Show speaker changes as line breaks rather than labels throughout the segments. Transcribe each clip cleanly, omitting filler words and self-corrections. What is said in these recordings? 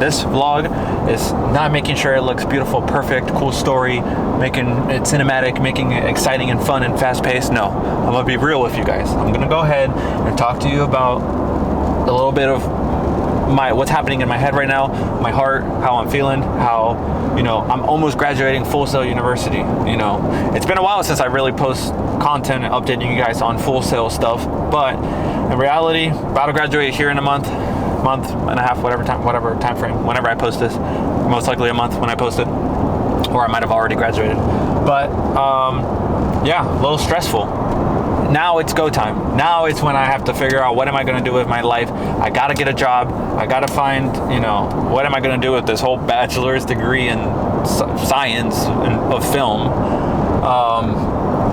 this vlog is not making sure it looks beautiful, perfect, cool story, making it cinematic, making it exciting and fun and fast-paced. No, I'm gonna be real with you guys. I'm gonna go ahead and talk to you about a little bit of what's happening in my head right now, my heart, how I'm feeling, how, I'm almost graduating Full Sail University. It's been a while since I really post content and updating you guys on Full Sail stuff, but in reality, about to graduate here in a month and a half, whatever time frame, whenever I post this, most likely a month when I post it, or I might have already graduated. But yeah, a little stressful. Now it's go time. Now it's when I have to figure out what am I going to do with my life. I got to get a job. I got to find, what am I going to do with this whole bachelor's degree in science of film.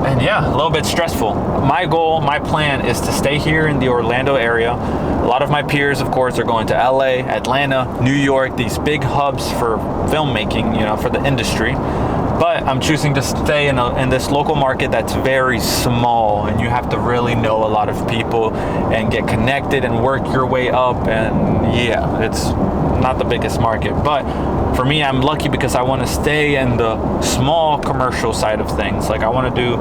And yeah, a little bit stressful. My goal, my plan is to stay here in the Orlando area. A lot of my peers, of course, are going to LA, Atlanta, New York, these big hubs for filmmaking, for the industry. But I'm choosing to stay in this local market that's very small, and you have to really know a lot of people and get connected and work your way up. And yeah, it's not the biggest market. But for me, I'm lucky because I want to stay in the small commercial side of things. Like I want to do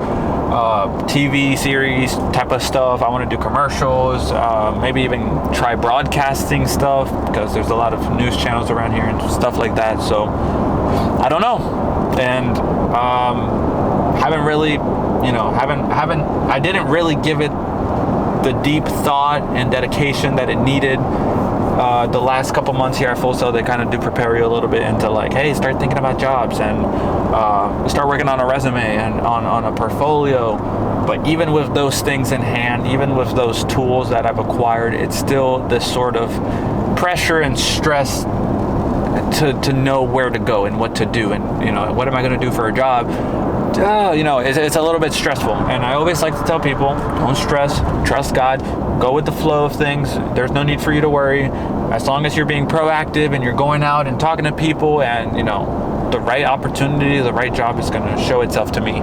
TV series type of stuff. I want to do commercials, maybe even try broadcasting stuff because there's a lot of news channels around here and stuff like that. So I don't know. And haven't really, I didn't really give it the deep thought and dedication that it needed. The last couple months here at Full Sail, they kind of do prepare you a little bit into like, hey, start thinking about jobs and start working on a resume and on a portfolio. But even with those things in hand, even with those tools that I've acquired, it's still this sort of pressure and stress to know where to go and what to do and what am I going to do for a job. It's a little bit stressful, and I always like to tell people, don't stress, trust God, go with the flow of things. There's no need for you to worry as long as you're being proactive and you're going out and talking to people, and the right opportunity, the right job is going to show itself to me,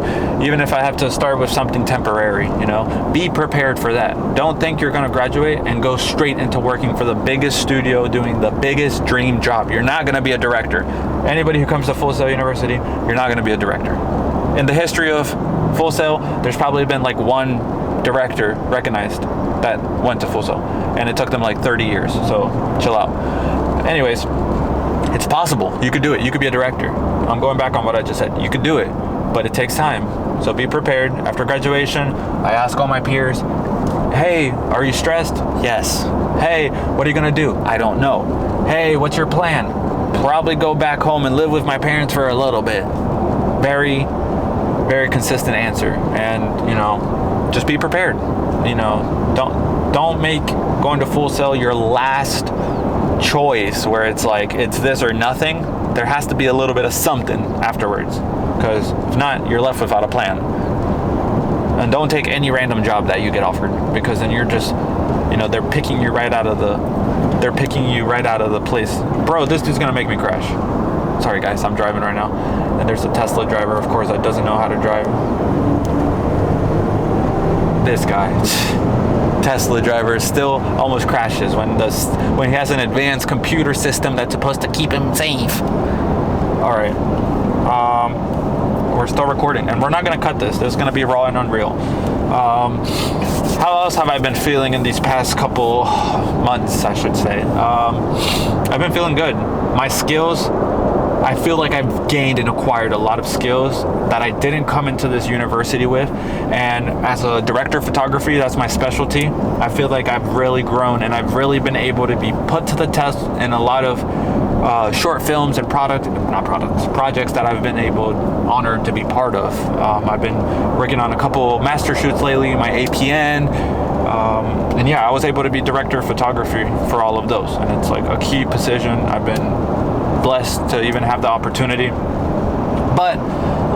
even if I have to start with something temporary. Be prepared for that. Don't think you're going to graduate and go straight into working for the biggest studio doing the biggest dream job. You're not going to be a director. Anybody who comes to Full Sail University, you're not going to be a director. In the history of Full Sail, there's probably been like one director recognized that went to Full Sail, and it took them like 30 years, so chill out. Anyways, it's possible. You could do it. You could be a director. I'm going back on what I just said. You could do it, but it takes time. So be prepared. After graduation, I ask all my peers, hey, are you stressed? Yes. Hey, what are you going to do? I don't know. Hey, what's your plan? Probably go back home and live with my parents for a little bit. Very, very consistent answer. And, just be prepared. Don't make going to Full Sail your last choice where it's like it's this or nothing. There has to be a little bit of something afterwards, because if not, you're left without a plan. And don't take any random job that you get offered, because then you're just they're picking you right out of the place. Bro, this dude's gonna make me crash. Sorry guys, I'm driving right now, and there's a Tesla driver, of course, that doesn't know how to drive. This guy, Tesla driver, still almost crashes when he has an advanced computer system that's supposed to keep him safe. All right, we're still recording, and we're not gonna cut this. This is gonna be raw and unreal. How else have I been feeling in these past couple months, I should say? I've been feeling good. My skills, I feel like I've gained and acquired a lot of skills that I didn't come into this university with. And as a director of photography, that's my specialty. I feel like I've really grown, and I've really been able to be put to the test in a lot of short films and projects that I've been honored to be part of. I've been working on a couple master shoots lately, my APN, and yeah, I was able to be director of photography for all of those, and it's like a key position. I've been blessed to even have the opportunity. But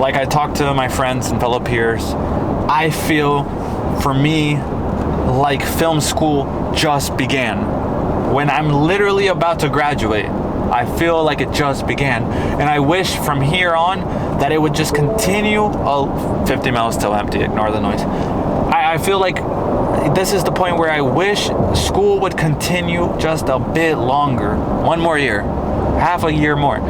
like I talked to my friends and fellow peers, I feel for me like film school just began. When I'm literally about to graduate, I feel like it just began. And I wish from here on that it would just continue. 50 miles till empty, ignore the noise. I feel like this is the point where I wish school would continue just a bit longer. One more year. half a year more.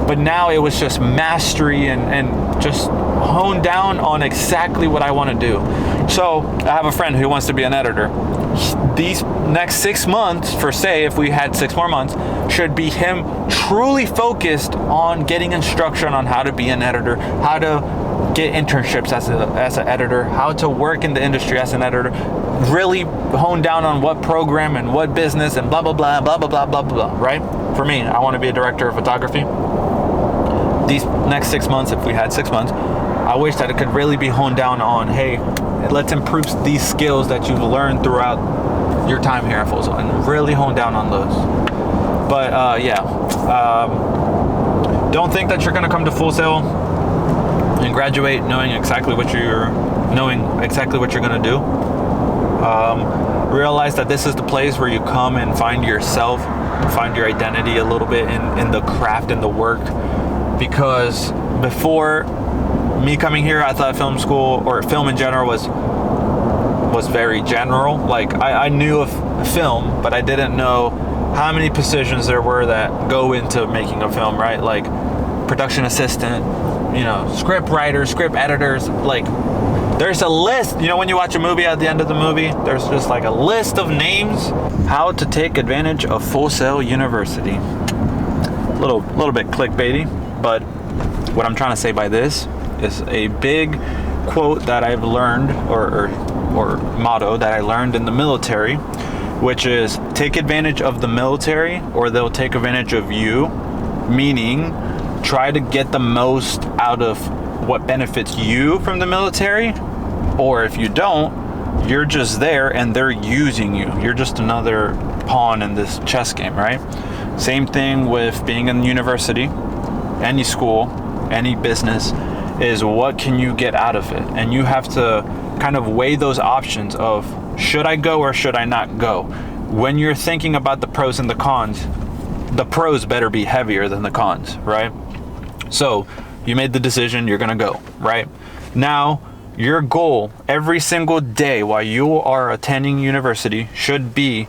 But now it was just mastery and just hone down on exactly what I want to do. So I have a friend who wants to be an editor. These next 6 months, for say, if we had 6 more months, should be him truly focused on getting instruction on how to be an editor, how to get internships as an editor, how to work in the industry as an editor, really hone down on what program and what business and blah, blah, blah, blah, blah, blah, blah, blah, right? For me, I want to be a director of photography. These next 6 months, if we had 6 months, I wish that it could really be honed down on, hey, let's improve these skills that you've learned throughout your time here at Full Sail and really hone down on those. But don't think that you're going to come to Full Sail and graduate knowing exactly what you're going to do. Realize that this is the place where you come and find yourself, find your identity a little bit in the craft and the work. Because before me coming here, I thought film school or film in general was very general. Like I knew of film, but I didn't know how many positions there were that go into making a film, right? Like production assistant, script writers, script editors. Like there's a list. When you watch a movie, at the end of the movie, there's just like a list of names. How to take advantage of Full Sail University. Little bit clickbaity, but what I'm trying to say by this is a big quote that I've learned or motto that I learned in the military, which is take advantage of the military or they'll take advantage of you, meaning try to get the most out of what benefits you from the military, or if you don't, you're just there and they're using you. You're just another pawn in this chess game, right? Same thing with being in university, any school, any business, is what can you get out of it? And you have to kind of weigh those options of should I go or should I not go? When you're thinking about the pros and the cons, the pros better be heavier than the cons, right? So you made the decision, you're gonna go, right? Now, your goal every single day while you are attending university should be,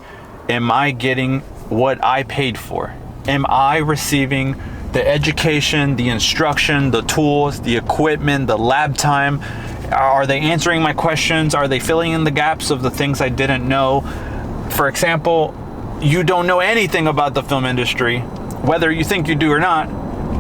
am I getting what I paid for? Am I receiving the education, the instruction, the tools, the equipment, the lab time? Are they answering my questions? Are they filling in the gaps of the things I didn't know? For example, you don't know anything about the film industry, whether you think you do or not.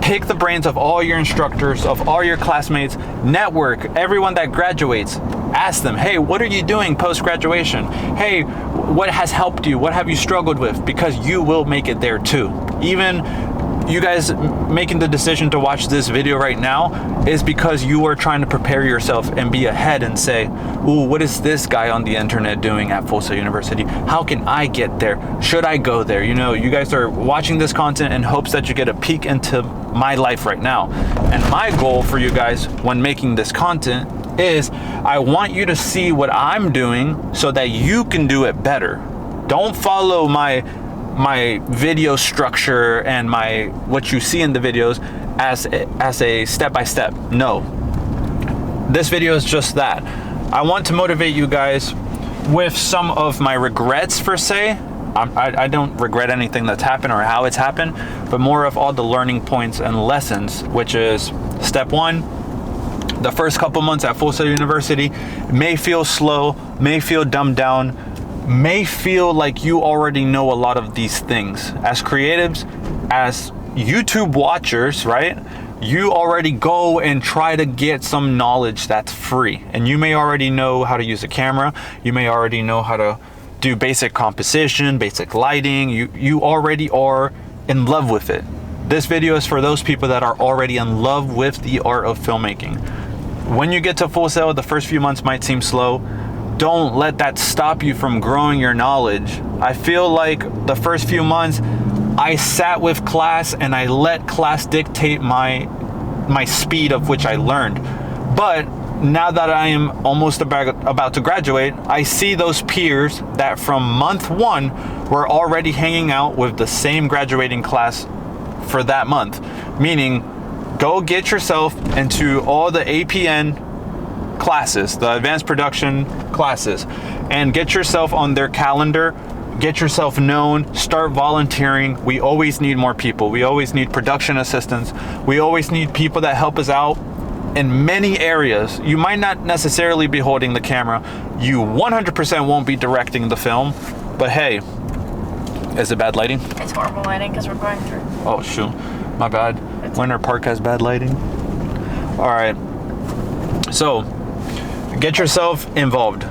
Pick the brains of all your instructors, of all your classmates, network, everyone that graduates. Ask them, hey, what are you doing post-graduation? Hey, what has helped you? What have you struggled with? Because you will make it there too. Even you guys making the decision to watch this video right now is because you are trying to prepare yourself and be ahead and say, ooh, what is this guy on the internet doing at Full Sail University? How can I get there? Should I go there? You guys are watching this content in hopes that you get a peek into my life right now. And my goal for you guys when making this content is I want you to see what I'm doing so that you can do it better. Don't follow my video structure and what you see in the videos as a step-by-step. No, this video is just that. I want to motivate you guys with some of my regrets, per se. I don't regret anything that's happened or how it's happened, but more of all the learning points and lessons, which is step one. The first couple months at Full Sail University may feel slow, may feel dumbed down, may feel like you already know a lot of these things. As creatives, as YouTube watchers, right? You already go and try to get some knowledge that's free. And you may already know how to use a camera. You may already know how to do basic composition, basic lighting. You already are in love with it. This video is for those people that are already in love with the art of filmmaking. When you get to Full Sail, the first few months might seem slow. Don't let that stop you from growing your knowledge. I feel like the first few months, I sat with class and I let class dictate my speed of which I learned. But now that I am almost about to graduate, I see those peers that from month one were already hanging out with the same graduating class for that month. Meaning, go get yourself into all the APN classes, the advanced production classes, and get yourself on their calendar get yourself known, start volunteering. We always need more people. We always need production assistants. We always need people that help us out in many areas. You might not necessarily be holding the camera. You 100% won't be directing the film, but hey, is it bad lighting?
It's horrible lighting because we're going through.
Oh shoot, my bad. Winter Park has bad lighting. All right, so get yourself involved.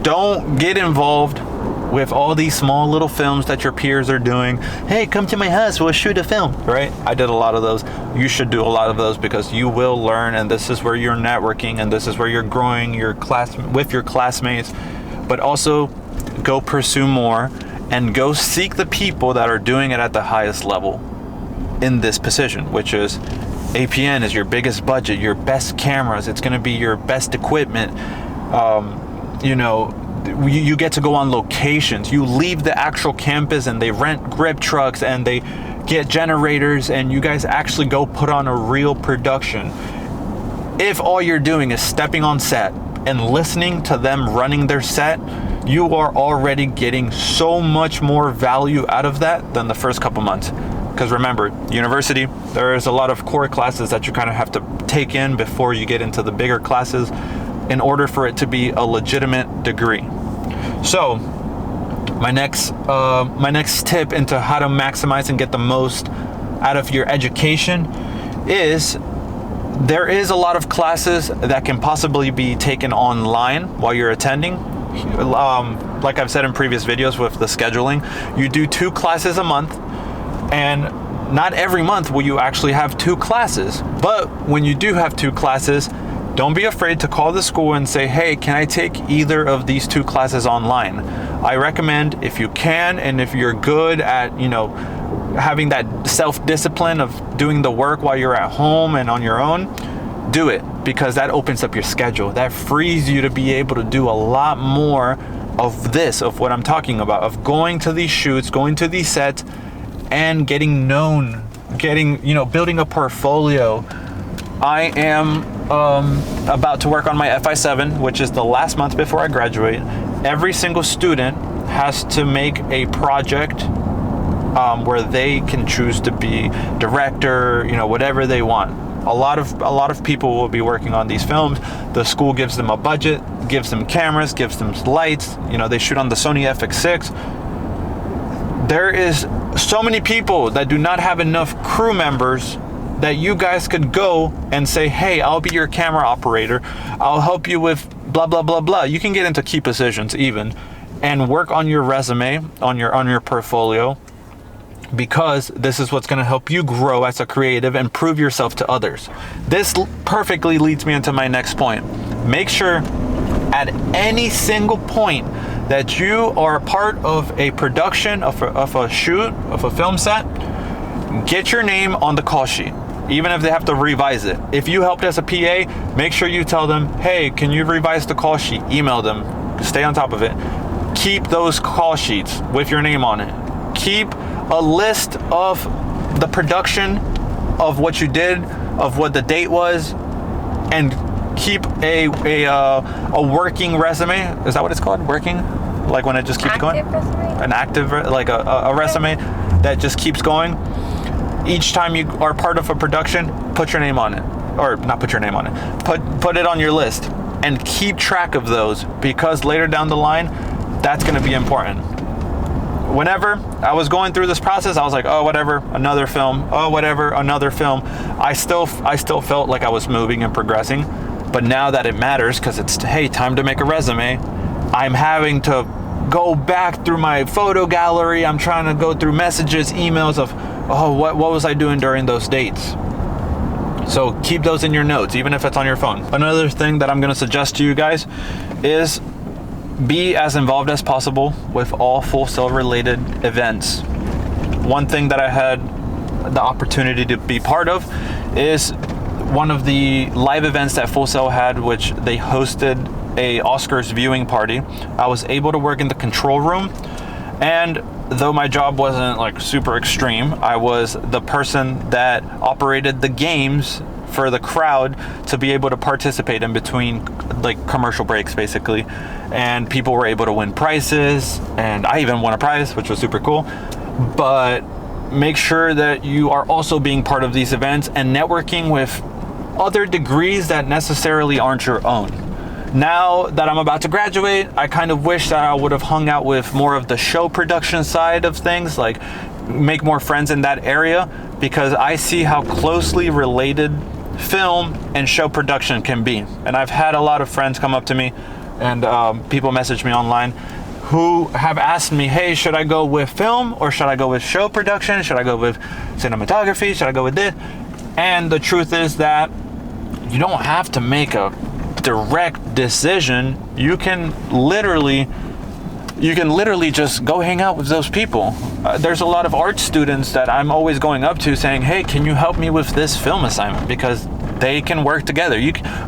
Don't get involved with all these small little films that your peers are doing. Hey, come to my house, we'll shoot a film, right? I did a lot of those. You should do a lot of those because you will learn, and this is where you're networking, and this is where you're growing with your classmates. But also go pursue more and go seek the people that are doing it at the highest level in this position, which is APN is your biggest budget, your best cameras, it's going to be your best equipment. You get to go on locations. You leave the actual campus and they rent grip trucks and they get generators and you guys actually go put on a real production. If all you're doing is stepping on set and listening to them running their set, you are already getting so much more value out of that than the first couple months. Because remember, university, there's a lot of core classes that you kind of have to take in before you get into the bigger classes in order for it to be a legitimate degree. So my next tip into how to maximize and get the most out of your education is there is a lot of classes that can possibly be taken online while you're attending. Like I've said in previous videos with the scheduling, you do 2 classes a month, and not every month will you actually have 2 classes. But when you do have 2 classes, don't be afraid to call the school and say, hey, can I take either of these 2 classes online? I recommend, if you can, and if you're good at, having that self-discipline of doing the work while you're at home and on your own, do it, because that opens up your schedule. That frees you to be able to do a lot more of this, of what I'm talking about, of going to these shoots, going to these sets, and getting known, building a portfolio. I am about to work on my FI7, which is the last month before I graduate. Every single student has to make a project where they can choose to be director, whatever they want. A lot of people will be working on these films. The school gives them a budget, gives them cameras, gives them lights. They shoot on the Sony FX6. There is so many people that do not have enough crew members that you guys could go and say, hey, I'll be your camera operator. I'll help you with blah, blah, blah, blah. You can get into key positions even and work on your resume, on your portfolio, because this is what's going to help you grow as a creative and prove yourself to others. This perfectly leads me into my next point. Make sure at any single point that you are part of a production, of a shoot, of a film set, get your name on the call sheet, even if they have to revise it. If you helped as a PA, make sure you tell them, hey, can you revise the call sheet? Email them, stay on top of it. Keep those call sheets with your name on it. Keep a list of the production of what you did, of what the date was, and keep a working resume. Is that what it's called? Working? Like when it just keeps going?
Resume?
An active, like a resume that just keeps going. Each time you are part of a production, put your name on it. Or not put your name on it. Put it on your list and keep track of those, because later down the line, that's going to be important. Whenever I was going through this process, I was like, oh, whatever, another film. Oh, whatever, another film. I still felt like I was moving and progressing. But now that it matters, because it's, hey, time to make a resume, I'm having to go back through my photo gallery. I'm trying to go through messages, emails of, oh, what was I doing during those dates? So keep those in your notes, even if it's on your phone. Another thing that I'm going to suggest to you guys is be as involved as possible with all Full Sail related events. One thing that I had the opportunity to be part of is one of the live events that Full Sail had, which they hosted a Oscars viewing party. I was able to work in the control room, and though my job wasn't like super extreme, I was the person that operated the games for the crowd to be able to participate in between like commercial breaks basically, and people were able to win prizes, and I even won a prize, which was super cool. But make sure that you are also being part of these events and networking with other degrees that necessarily aren't your own. Now that I'm about to graduate, I kind of wish that I would have hung out with more of the show production side of things, like make more friends in that area, because I see how closely related film and show production can be. And I've had a lot of friends come up to me and people message me online who have asked me, hey, should I go with film or should I go with show production? Should I go with cinematography? Should I go with this? And the truth is that you don't have to make a direct decision. You can literally just go hang out with those people. There's a lot of art students that I'm always going up to saying, hey, can you help me with this film assignment? Because they can work together.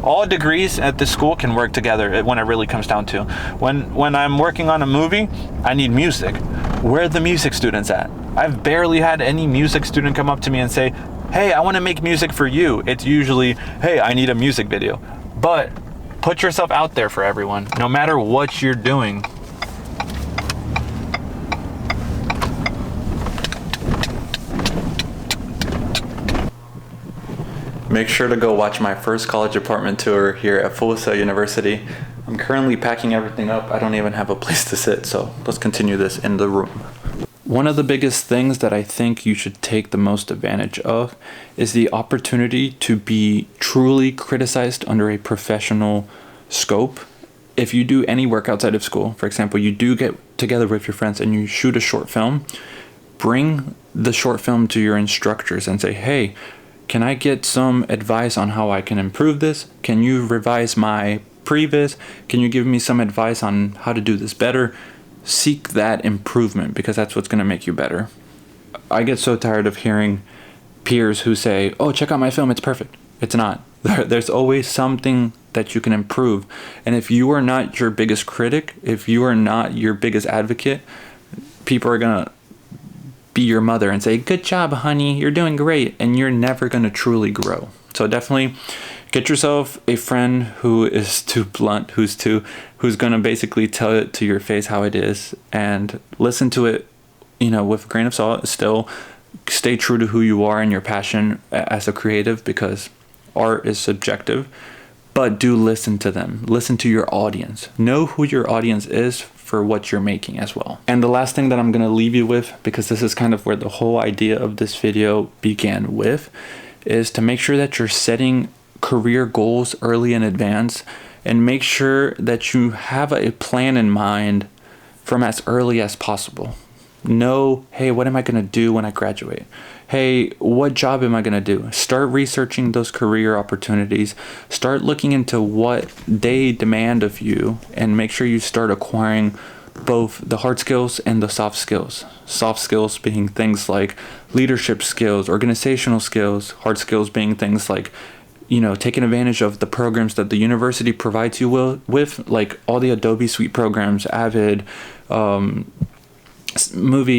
All degrees at the school can work together when it really comes down to. When I'm working on a movie, I need music. Where are the music students at? I've barely had any music student come up to me and say, hey, I want to make music for you. It's usually, hey, I need a music video. But put yourself out there for everyone, no matter what you're doing. Make sure to go watch my first college apartment tour here at Full Sail University. I'm currently packing everything up. I don't even have a place to sit, so let's continue this in the room. One of the biggest things that I think you should take the most advantage of is the opportunity to be truly criticized under a professional scope. If you do any work outside of school, for example, you do get together with your friends and you shoot a short film, bring the short film to your instructors and say, hey, can I get some advice on how I can improve this? Can you revise my previs? Can you give me some advice on how to do this better? Seek that improvement, because that's what's going to make you better. I get so tired of hearing peers who say, oh, check out my film, it's perfect. It's not. There's always something that you can improve. And if you are not your biggest critic, if you are not your biggest advocate, people are going to be your mother and say, good job, honey, you're doing great. And you're never going to truly grow. So definitely get yourself a friend who is too blunt, who's going to basically tell it to your face how it is, and listen to it, with a grain of salt. Still stay true to who you are and your passion as a creative, because art is subjective, but do listen to them. Listen to your audience. Know who your audience is for what you're making as well. And the last thing that I'm going to leave you with, because this is kind of where the whole idea of this video began with, is to make sure that you're setting career goals early in advance, and make sure that you have a plan in mind from as early as possible. Know, hey, what am I going to do when I graduate? Hey, what job am I going to do? Start researching those career opportunities. Start looking into what they demand of you, and make sure you start acquiring both the hard skills and the soft skills. Soft skills being things like leadership skills, organizational skills. Hard skills being things like, taking advantage of the programs that the university provides you with, like all the Adobe Suite programs, Avid, Movie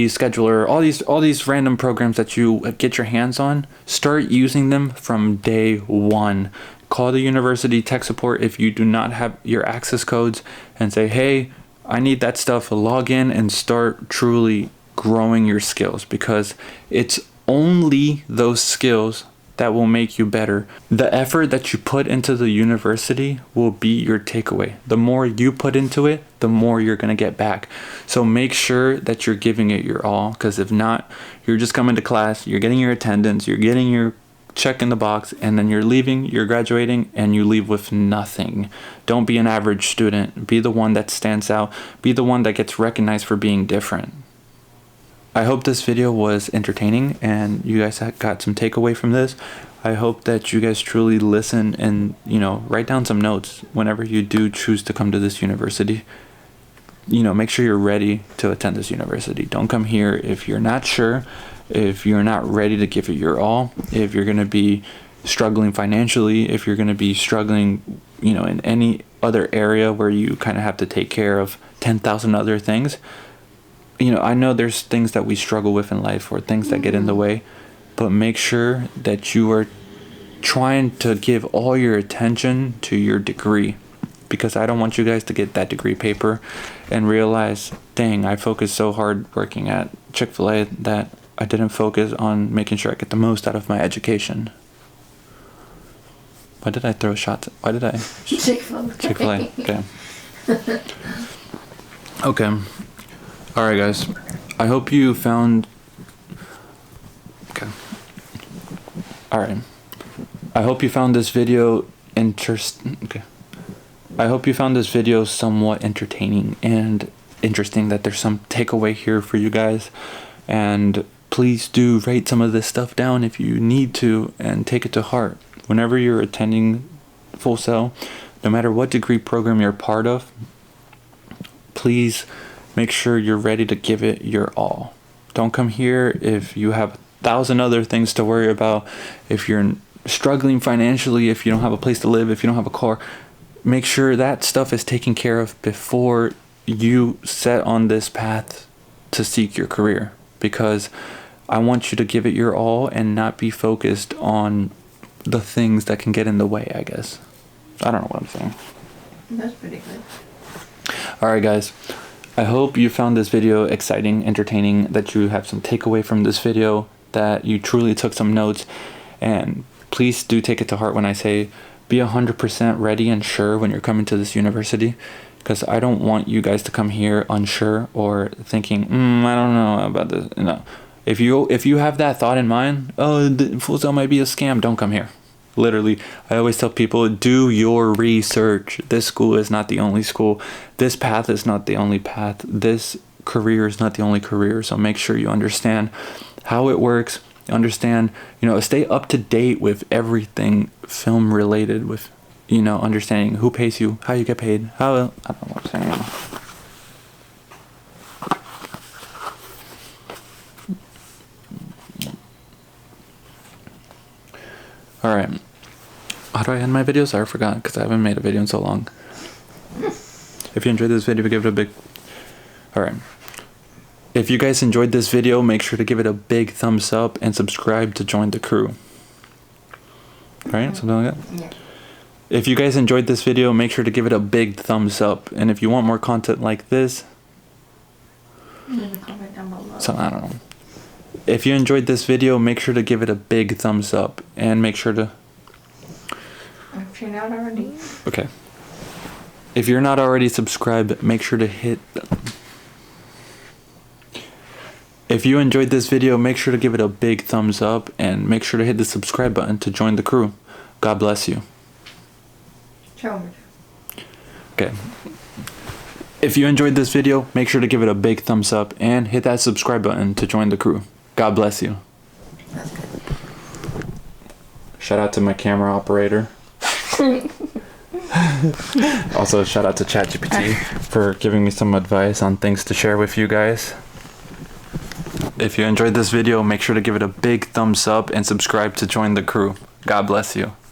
Scheduler, all these random programs that you get your hands on. Start using them from day one. Call the university tech support if you do not have your access codes and say, hey, I need that stuff. Log in and start truly growing your skills, because it's only those skills that will make you better. The effort that you put into the university will be your takeaway. The more you put into it, the more you're going to get back. So make sure that you're giving it your all, because if not, you're just coming to class, you're getting your attendance, you're getting your check in the box, and then you're leaving, you're graduating, and you leave with nothing. Don't be an average student. Be the one that stands out. Be the one that gets recognized for being different. I hope this video was entertaining and you guys got some takeaway from this. I hope that you guys truly listen and, write down some notes whenever you do choose to come to this university. Make sure you're ready to attend this university. Don't come here if you're not sure, if you're not ready to give it your all, if you're going to be struggling financially, if you're going to be struggling, in any other area where you kind of have to take care of 10,000 other things. I know there's things that we struggle with in life, or things that get in the way, but make sure that you are trying to give all your attention to your degree, because I don't want you guys to get that degree paper and realize, dang, I focused so hard working at Chick-fil-A that I didn't focus on making sure I get the most out of my education. Why did I throw shots? Why did I?
Chick-fil-A.
Chick-fil-A. Okay. Okay. All right, guys. I hope you found. Okay. All right. I hope you found this video Okay. I hope you found this video somewhat entertaining and interesting, that there's some takeaway here for you guys. And please do write some of this stuff down if you need to and take it to heart. Whenever you're attending Full Sail, no matter what degree program you're part of, please make sure you're ready to give it your all. Don't come here if you have 1,000 other things to worry about. If you're struggling financially, if you don't have a place to live, if you don't have a car, make sure that stuff is taken care of before you set on this path to seek your career. Because I want you to give it your all and not be focused on the things that can get in the way, I guess. I don't know what I'm saying.
That's pretty good.
Alright, guys. I hope you found this video exciting, entertaining, that you have some takeaway from this video, that you truly took some notes. And please do take it to heart when I say be 100% ready and sure when you're coming to this university. Because I don't want you guys to come here unsure or thinking, I don't know about this. No. If you have that thought in mind, oh, the Full Sail might be a scam, don't come here. Literally, I always tell people, do your research. This school is not the only school. This path is not the only path. This career is not the only career. So make sure you understand how it works. Understand, stay up to date with everything film related, with, understanding who pays you, how you get paid, I don't know what I'm saying. Alright. How do I end my videos? I forgot because I haven't made a video in so long. If you enjoyed this video, give it a big... Alright. If you guys enjoyed this video, make sure to give it a big thumbs up and subscribe to join the crew. Right? Something like that?
Yeah.
If you guys enjoyed this video, make sure to give it a big thumbs up. And if you want more content like this...
Leave a comment down below.
So, I don't know. If you enjoyed this video, make sure to give it a big thumbs up. And make sure to...
If you're not already.
Okay. If you're not already subscribed, make sure to hit... If you enjoyed this video, make sure to give it a big thumbs up. And make sure to hit the subscribe button to join the crew. God bless you. Okay. If you enjoyed this video, make sure to give it a big thumbs up and hit that subscribe button to join the crew. God bless you.
That's good.
Shout out to my camera operator. Also, shout out to ChatGPT for giving me some advice on things to share with you guys. If you enjoyed this video, make sure to give it a big thumbs up and subscribe to join the crew. God bless you.